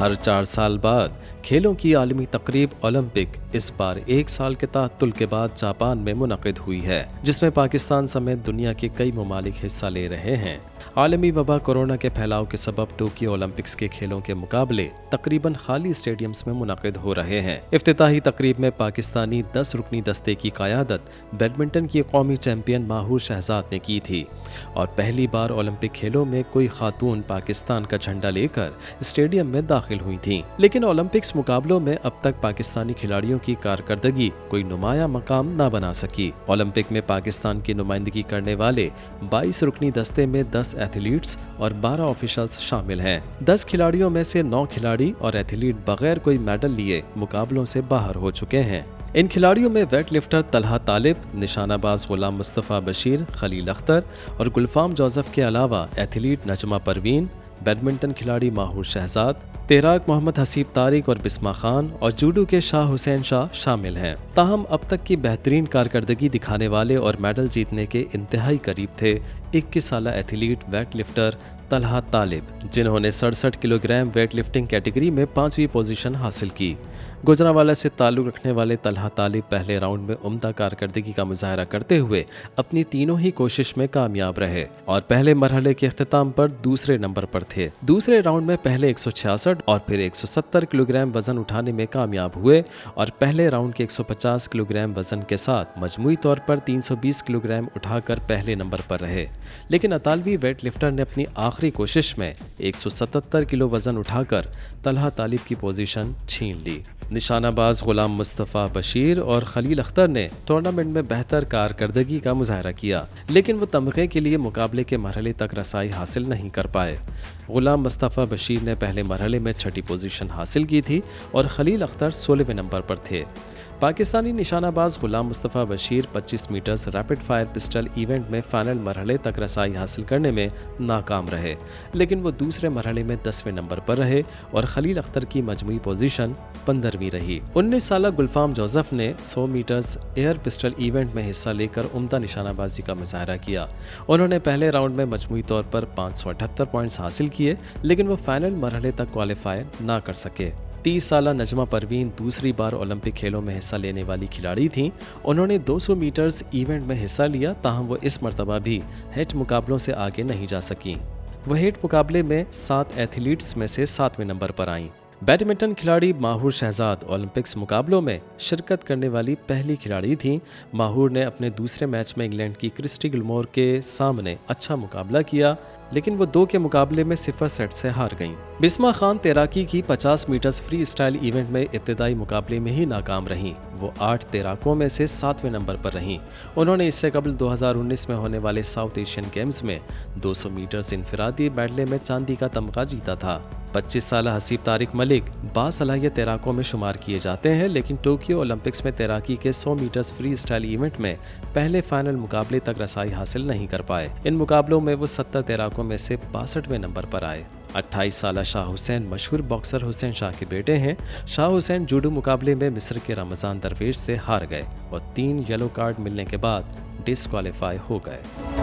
हर 4 साल बाद खेलों की आलमी तकरीब ओलंपिक इस बार 1 साल के ताअत्तुल के बाद जापान में मुनक़िद हुई है, जिसमें पाकिस्तान समेत दुनिया के कई ममालिक हिस्सा ले रहे हैं। आलमी वबा कोरोना के फैलाव के सबब टोक्यो ओलंपिक्स के खेलों के मुकाबले तकरीबन खाली स्टेडियम्स में मुनक़िद हो रहे हैं। इफ्तिताही तकरीब में पाकिस्तानी 10 रुकनी दस्ते की क़यादत बैडमिंटन की कौमी चैंपियन माहूर शहजाद ने की थी और पहली बार ओलंपिक खेलों में कोई खातून पाकिस्तान का झंडा लेकर स्टेडियम में दाखिल हुई थीं। लेकिन ओलंपिक्स मुकाबलों में अब तक पाकिस्तानी खिलाड़ियों की कारकर्दगी कोई नुमाया मकाम न बना सकी। ओलंपिक में पाकिस्तान की नुमाइंदगी करने वाले 22 रुकनी दस्ते में 10 एथलीट्स और 12 ऑफिशियल्स शामिल हैं। 10 खिलाड़ियों में से 9 खिलाड़ी और एथलीट बगैर कोई मेडल लिए मुकाबलों से बाहर हो चुके हैं। इन खिलाड़ियों में वेट लिफ्टर तलहा तालिब, निशानाबाज गुलाम मुस्तफ़ा बशीर, खलील अख्तर और गुलफाम जोसेफ के अलावा एथलीट नजमा परवीन, बैडमिंटन खिलाड़ी माहूर शहजाद, तैराक मोहम्मद हसीब तारिक और बिस्मा खान और जूडो के शाह हुसैन शाह शामिल हैं। ताहम अब तक की बेहतरीन कारकर्दगी दिखाने वाले और मेडल जीतने के इंतहाई करीब थे 21 साला एथलीट वेट लिफ्टर तलहा तालिब, जिन्होंने 67 किलोग्राम वेट लिफ्टिंग कैटेगरी में 5वीं पोजीशन हासिल की। गुजरांवाला से ताल्लुक़ रखने वाले तलहा तालिब पहले राउंड में उम्दा कारकर्दगी का मुजाहरा करते हुए अपनी तीनों ही कोशिश में कामयाब रहे और पहले मरहले के अख्तिताम पर दूसरे नंबर पर थे। दूसरे राउंड में पहले 166 और फिर 170 किलोग्राम वजन उठाने में कामयाब हुए और पहले राउंड के 150 किलोग्राम वजन के साथ मजमूई तौर पर 320 किलोग्राम उठाकर पहले नंबर पर रहे। लेकिन अतालवी वेट लिफ्टर ने अपनी आखिरी कोशिश में 177 किलो वजन उठाकर तलहा तालिब की पोजीशन छीन ली। निशानाबाज गुलाम मुस्तफ़ा बशीर और खलील अख्तर ने टूर्नामेंट में बेहतर कारकर्दगी का मुजाहरा किया, लेकिन वो तमगे के लिए मुकाबले के मरहले तक रसाई हासिल नहीं कर पाए। गुलाम मुस्तफ़ा बशीर ने पहले मरहले में 6ठी पोजीशन हासिल की थी और खलील अख्तर 16वें नंबर पर थे। पाकिस्तानी निशानाबाज Ghulam Mustafa Bashir 25 metres rapid fire pistol event में फाइनल मरहले तक रसाई हासिल करने में नाकाम रहे, लेकिन वो दूसरे मरहले में 10वें नंबर पर रहे और खलील अख्तर की मजमूई पोजीशन 15वीं रही। 19 साला गुलफाम जोसेफ ने 100 मीटर्स एयर पिस्टल इवेंट में हिस्सा लेकर उम्दा निशानाबाजी का मुजाहरा किया। उन्होंने पहले राउंड में मजमूई तौर पर 578 पॉइंट्स हासिल किए, लेकिन वो फाइनल मरहले तक क्वालिफाई ना कर सके। 30 साला नजमा परवीन दूसरी बार ओलंपिक खेलों में हिस्सा लेने वाली खिलाड़ी थीं। उन्होंने 200 मीटर्स इवेंट में हिस्सा लिया, ताहम वो इस मरतबा भी हेट मुकाबलों से आगे नहीं जा सकीं। वो हेट मुकाबले में 7 एथलीट्स में से 7वें नंबर पर आईं। बैडमिंटन खिलाड़ी माहूर शहजाद ओलंपिक्स मुकाबलों में शिरकत करने वाली पहली खिलाड़ी थीं। माहूर ने अपने दूसरे मैच में इंग्लैंड की क्रिस्टी गिलमोर के सामने अच्छा मुकाबला किया, लेकिन वो 2 के मुकाबले में 0 सेट से हार गईं। बिस्मा खान तैराकी की 50 मीटर्स फ्री स्टाइल इवेंट में इब्तिदाई मुकाबले में ही नाकाम रहीं। वो 8 तैराकों में से 7वें नंबर पर रहीं। उन्होंने इससे कबल 2019 में होने वाले साउथ एशियन गेम्स में 200 मीटर्स इनफिरादी बैडले में चांदी का तमगा जीता था। 25 साला हसीब तारिक मलिक बासलाहियत तैराकों में शुमार किए जाते हैं, लेकिन टोक्यो ओलंपिक्स में तैराकी के 100 मीटर्स फ्री स्टाइल इवेंट में पहले फाइनल मुकाबले तक रसाई हासिल नहीं कर पाए। इन मुकाबलों में वो 70 तैराकों में से 62वें नंबर पर आए। 28 साला शाह हुसैन मशहूर बॉक्सर हुसैन शाह के बेटे हैं। शाह हुसैन जूडो मुकाबले में मिस्र के रमजान दरवेश से हार गए और 3 येलो कार्ड मिलने के बाद डिस्क्वालीफाई हो गए।